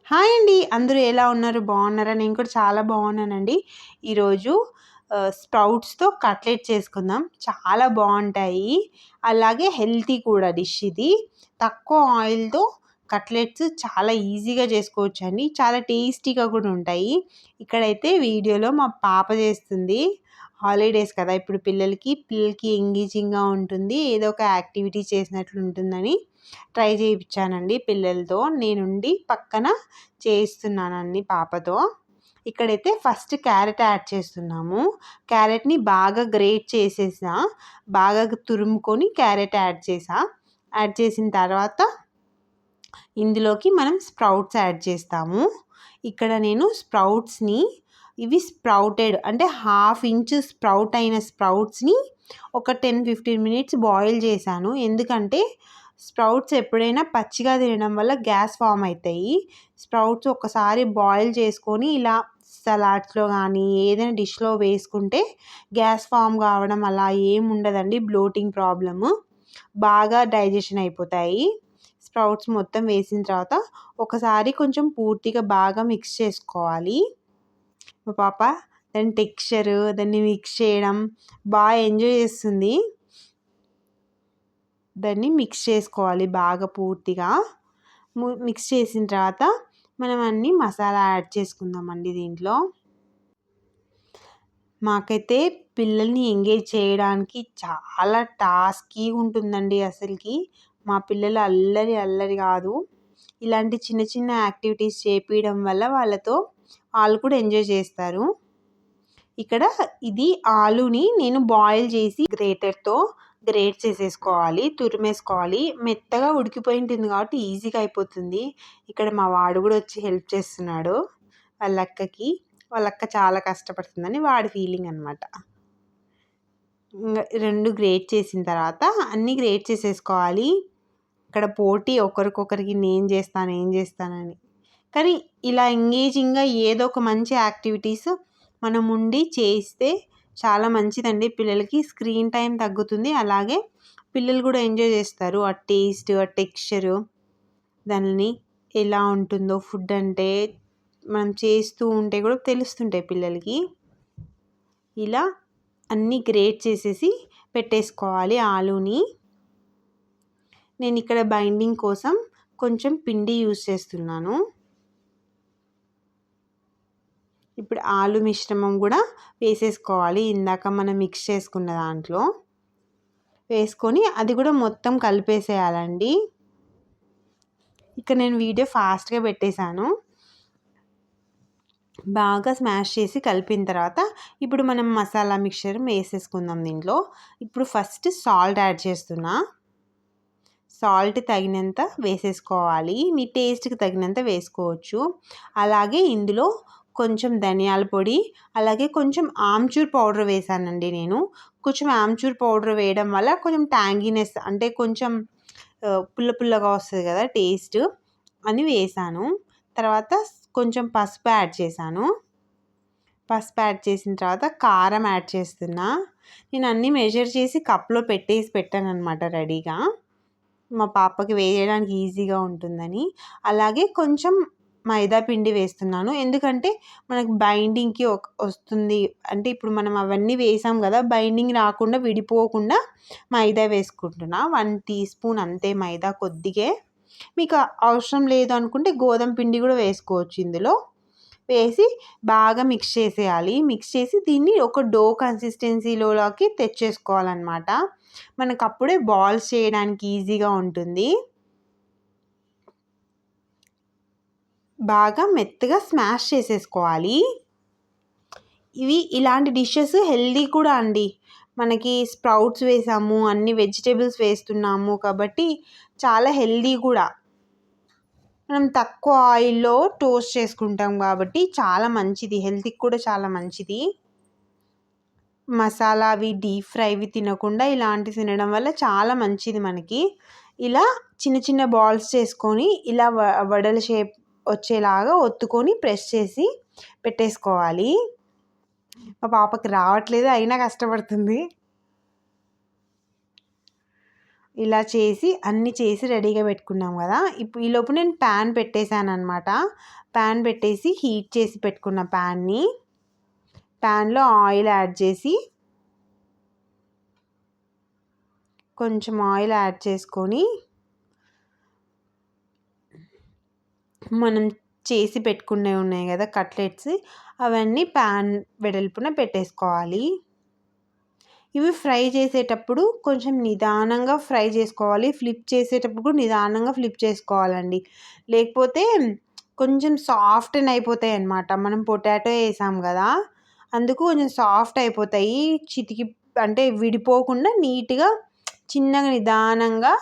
Hi అండి. అందరూ ఎలా ఉన్నారు? బాగున్నారా? నేను కూడా చాలా బాగున్నానండి. ఈరోజు స్ప్రౌట్స్‌తో కట్లెట్ చేసుకుందాం. చాలా బాగుంటాయి. అలాగే హెల్తీ కూడా డిష్ ఇది. తక్కువ ఆయిల్‌తో కట్లెట్స్ చాలా ఈజీగా చేసుకోవచ్చండి. చాలా టేస్టీగా కూడా ఉంటాయి. ఇక్కడైతే వీడియోలో మా పాప చేస్తుంది. హాలిడేస్ కదా! ఇప్పుడు పిల్లలకి ఎంగేజింగ్‌గా ఉంటుంది. ఏదో ఒక యాక్టివిటీ చేసినట్లు ఉంటుందని ట్రై చేయించానండి పిల్లలతో. నేనుండి పక్కన చేయిస్తున్నానండి పాపతో. ఇక్కడైతే ఫస్ట్ క్యారెట్ యాడ్ చేస్తున్నాము. క్యారెట్‌ని బాగా గ్రేట్ చేసేసా. బాగా తురుముకొని క్యారెట్ యాడ్ చేశా. యాడ్ చేసిన తర్వాత ఇందులోకి మనం స్ప్రౌట్స్ యాడ్ చేస్తాము. ఇక్కడ నేను స్ప్రౌట్స్‌ని ఇవి స్ప్రౌటెడ్ అంటే హాఫ్ ఇంచ్ స్ప్రౌట్ అయిన స్ప్రౌట్స్‌ని ఒక 10-15 మినిట్స్ బాయిల్ చేశాను. ఎందుకంటే స్ప్రౌట్స్ ఎప్పుడైనా పచ్చిగా తినడం వల్ల గ్యాస్ ఫామ్ అవుతాయి. స్ప్రౌట్స్ ఒకసారి బాయిల్ చేసుకొని ఇలా సలాడ్స్‌లో కానీ ఏదైనా డిష్‌లో వేసుకుంటే గ్యాస్ ఫామ్ కావడం అలా ఏమి ఉండదండి. బ్లోటింగ్ ప్రాబ్లము బాగా డైజెషన్ అయిపోతాయి. స్ప్రౌట్స్ మొత్తం వేసిన తర్వాత ఒకసారి కొంచెం పూర్తిగా బాగా మిక్స్ చేసుకోవాలి. మా పాప దాన్ని మిక్స్ చేయడం బాగా ఎంజాయ్ చేస్తుంది. దాన్ని మిక్స్ చేసుకోవాలి బాగా పూర్తిగా. మిక్స్ చేసిన తర్వాత మనం అన్ని మసాలా యాడ్ చేసుకుందామండి దీంట్లో. మాకైతే పిల్లల్ని ఎంగేజ్ చేయడానికి చాలా టాస్కీ ఉంటుందండి అసలుకి. మా పిల్లలు అల్లరి కాదు. ఇలాంటి చిన్న చిన్న యాక్టివిటీస్ చేపియడం వల్ల వాళ్ళు కూడా ఎంజాయ్ చేస్తారు. ఇక్కడ ఇది ఆలూని నేను బాయిల్ చేసి గ్రేటర్‌తో గ్రేట్ చేసేసుకోవాలి. తురిమేసుకోవాలి. మెత్తగా ఉడికిపోయి ఉంటుంది కాబట్టి ఈజీగా అయిపోతుంది. ఇక్కడ మా వాడు కూడా వచ్చి హెల్ప్ చేస్తున్నాడు వాళ్ళ అక్క చాలా కష్టపడుతుందని వాడి ఫీలింగ్ అనమాట. 2 గ్రేట్ చేసిన తర్వాత అన్నీ గ్రేట్ చేసేసుకోవాలి. ఇక్కడ పోటీ ఒకరికొకరికి నేను చేస్తానని. కానీ ఇలా ఎంగేజింగ్‌గా ఏదో ఒక మంచి యాక్టివిటీస్ మనం ఉండి చేయిస్తే చాలా మంచిదండి. పిల్లలకి స్క్రీన్ టైం తగ్గుతుంది. అలాగే పిల్లలు కూడా ఎంజాయ్ చేస్తారు. ఆ టేస్ట్, ఆ టెక్స్చరు దానిని ఎలా ఉంటుందో ఫుడ్ అంటే మనం చేస్తూ ఉంటే కూడా తెలుస్తుంటాయి పిల్లలకి. ఇలా అన్నీ గ్రేట్ చేసేసి పెట్టేసుకోవాలి ఆలూని. నేను ఇక్కడ బైండింగ్ కోసం కొంచెం పిండి యూజ్ చేస్తున్నాను. ఇప్పుడు ఆలు మిశ్రమం కూడా వేసేసుకోవాలి. ఇందాక మనం మిక్స్ చేసుకున్న దాంట్లో వేసుకొని అది కూడా మొత్తం కలిపేసేయాలండి. ఇక్కడ నేను వీడియో ఫాస్ట్గా పెట్టేశాను. బాగా స్మాష్ చేసి కలిపిన తర్వాత ఇప్పుడు మనం మసాలా మిక్చర్ వేసేసుకుందాం దీంట్లో. ఇప్పుడు ఫస్ట్ సాల్ట్ యాడ్ చేస్తున్నా. సాల్ట్ తగినంత వేసేసుకోవాలి. మీ టేస్ట్‌కి తగినంత వేసుకోవచ్చు. అలాగే ఇందులో కొంచెం ధనియాల పొడి, అలాగే కొంచెం ఆమ్చూర్ పౌడర్ వేశానండి నేను. కొంచెం ఆమ్చూర్ పౌడర్ వేయడం వల్ల కొంచెం ట్యాంగీనెస్ అంటే కొంచెం పుల్ల పుల్లగా వస్తుంది కదా టేస్ట్ అని వేశాను. తర్వాత కొంచెం పసుపు యాడ్ చేశాను. పసుపు యాడ్ చేసిన తర్వాత కారం యాడ్ చేస్తున్నా. నేను అన్నీ మెజర్ చేసి కప్‌లో పెట్టాననమాట రెడీగా. మా పాపకి వేయడానికి ఈజీగా ఉంటుందని. అలాగే కొంచెం మైదా పిండి వేస్తున్నాను. ఎందుకంటే మనకు బైండింగ్‌కి వస్తుంది. అంటే ఇప్పుడు మనం అవన్నీ వేసాం కదా! బైండింగ్ రాకుండా విడిపోకుండా మైదా వేసుకుంటున్నా. 1 టీ స్పూన్ అంతే మైదా కొద్దిగే. మీకు అవసరం లేదు అనుకుంటే గోధుమ పిండి కూడా వేసుకోవచ్చు ఇందులో. వేసి బాగా మిక్స్ చేసేయాలి. మిక్స్ చేసి దీన్ని ఒక డో కన్సిస్టెన్సీలోకి తెచ్చేసుకోవాలన్నమాట. మనకు అప్పుడే బాల్స్ చేయడానికి ఈజీగా ఉంటుంది. బాగా మెత్తగా స్మాష్ చేసేసుకోవాలి. ఇలాంటి డిషెస్ హెల్దీ కూడా అండి. మనకి స్ప్రౌట్స్ వేసాము, అన్ని వెజిటేబుల్స్ వేస్తున్నాము కాబట్టి చాలా హెల్దీ కూడా. మనం తక్కువ ఆయిల్‌లో టోస్ట్ చేసుకుంటాం కాబట్టి చాలా మంచిది. హెల్త్‌కి కూడా చాలా మంచిది. మసాలా అవి డీప్ ఫ్రైవి తినకుండా ఇలాంటివి తినడం వల్ల చాలా మంచిది మనకి. ఇలా చిన్న చిన్న బాల్స్ చేసుకొని ఇలా వడల షేప్ వచ్చేలాగా ఒత్తుకొని ప్రెస్ చేసి పెట్టేసుకోవాలి. మా పాపకి రావట్లేదు అయినా కష్టపడుతుంది. ఇలా చేసి అన్నీ చేసి రెడీగా పెట్టుకున్నాం కదా. ఇప్పుడు ఈలోపు నేను ప్యాన్ పెట్టేశాను అనమాట. ప్యాన్ పెట్టేసి హీట్ చేసి పెట్టుకున్న ప్యాన్లో ఆయిల్ యాడ్ చేసి కొంచెం ఆయిల్ యాడ్ చేసుకొని మనం చేసి పెట్టుకునేవి ఉన్నాయి కదా కట్లెట్స్, అవన్నీ ప్యాన్ వెడల్పున పెట్టేసుకోవాలి. ఇవి ఫ్రై చేసేటప్పుడు కొంచెం నిదానంగా ఫ్రై చేసుకోవాలి. ఫ్లిప్ చేసేటప్పుడు కూడా నిదానంగా ఫ్లిప్ చేసుకోవాలండి. లేకపోతే కొంచెం సాఫ్ట్ అయిపోతాయి అన్నమాట. మనం పొటాటో వేసాం కదా, అందుకు కొంచెం సాఫ్ట్ అయిపోతాయి. అంటే విడిపోకుండా నీట్గా చిన్నగా నిదానంగా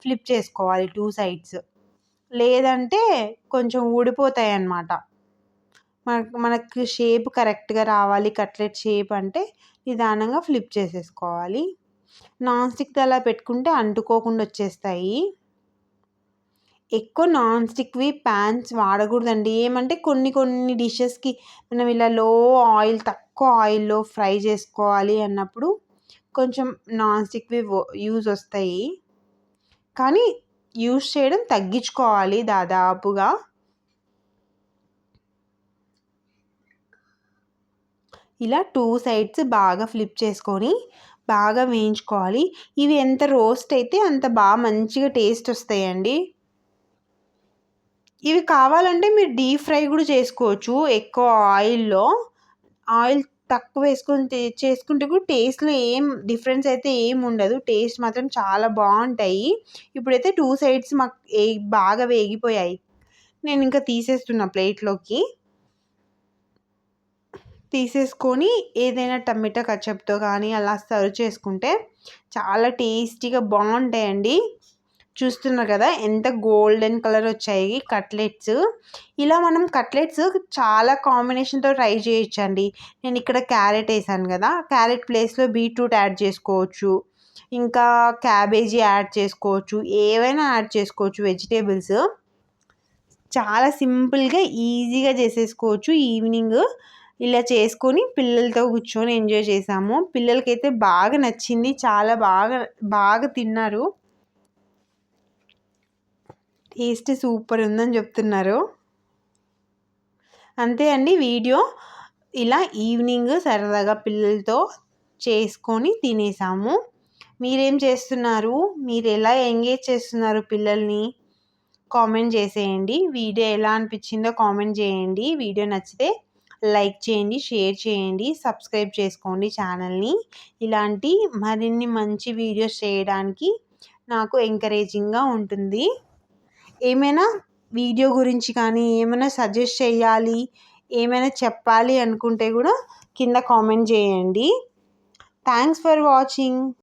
ఫ్లిప్ చేసుకోవాలి 2 సైడ్స్. లేదంటే కొంచెం ఊడిపోతాయి అన్నమాట. మనకు షేప్ కరెక్ట్గా రావాలి కట్లెట్ షేప్ అంటే నిదానంగా ఫ్లిప్ చేసేసుకోవాలి. నాన్ స్టిక్ అలా పెట్టుకుంటే అంటుకోకుండా వచ్చేస్తాయి. ఎక్కువ నాన్ స్టిక్వి ప్యాన్స్ వాడకూడదండి. ఏమంటే కొన్ని డిషెస్కి మనం ఇలా తక్కువ ఆయిల్లో ఫ్రై చేసుకోవాలి అన్నప్పుడు కొంచెం నాన్ స్టిక్వి యూజ్ వస్తాయి. కానీ యూజ్ చేయడం తగ్గించుకోవాలి దాదాపుగా. ఇలా 2 సైడ్స్ బాగా ఫ్లిప్ చేసుకొని బాగా వేయించుకోవాలి. ఇవి ఎంత రోస్ట్ అయితే అంత బాగా మంచిగా టేస్ట్ వస్తాయండి. ఇవి కావాలంటే మీరు డీప్ ఫ్రై కూడా చేసుకోవచ్చు. ఎక్కువ ఆయిల్ తక్కువ వేసుకొని చేసుకుంటే కూడా టేస్ట్లో ఏం డిఫరెన్స్ అయితే ఏం ఉండదు. టేస్ట్ మాత్రం చాలా బాగుంటాయి. ఇప్పుడైతే 2 సైడ్స్ మాకు బాగా వేగిపోయాయి. నేను ఇంకా తీసేస్తున్నా ప్లేట్లోకి. తీసేసుకొని ఏదైనా టమాటా కచప్తో కానీ అలా సర్వ్ చేసుకుంటే చాలా టేస్టీగా బాగుంటాయండి. చూస్తున్నారు కదా ఎంత గోల్డెన్ కలర్ వచ్చాయి కట్లెట్స్. ఇలా మనం కట్లెట్స్ చాలా కాంబినేషన్తో ట్రై చేయొచ్చండి. నేను ఇక్కడ క్యారెట్ వేసాను కదా, క్యారెట్ ప్లేస్లో బీట్రూట్ యాడ్ చేసుకోవచ్చు, ఇంకా క్యాబేజీ యాడ్ చేసుకోవచ్చు, ఏవైనా యాడ్ చేసుకోవచ్చు వెజిటేబుల్స్. చాలా సింపుల్గా ఈజీగా చేసేసుకోవచ్చు. ఈవినింగ్ ఇలా చేసుకొని పిల్లలతో కూర్చొని ఎంజాయ్ చేసాము. పిల్లలకైతే బాగా నచ్చింది, చాలా బాగా తిన్నారు. టేస్ట్ సూపర్ ఉందని చెప్తున్నారు. అంతే అండి వీడియో. ఇలా ఈవినింగ్ సరదాగా పిల్లలతో చేసుకొని తినేసాము. మీరేం చేస్తున్నారు? మీరు ఎలా ఎంగేజ్ చేస్తున్నారు పిల్లల్ని? కామెంట్ చేసేయండి. వీడియో ఎలా అనిపించిందో కామెంట్ చేయండి. వీడియో నచ్చితే లైక్ చేయండి, షేర్ చేయండి, సబ్స్క్రైబ్ చేసుకోండి ఛానల్ని. ఇలాంటి మరిన్ని మంచి వీడియోస్ చేయడానికి నాకు ఎంకరేజింగ్గా ఉంటుంది. ఏమైనా వీడియో గురించి కానీ ఏమైనా సజెస్ట్ చేయాలి, ఏమైనా చెప్పాలి అనుకుంటే కూడా కింద కామెంట్ చేయండి. Thanks for watching.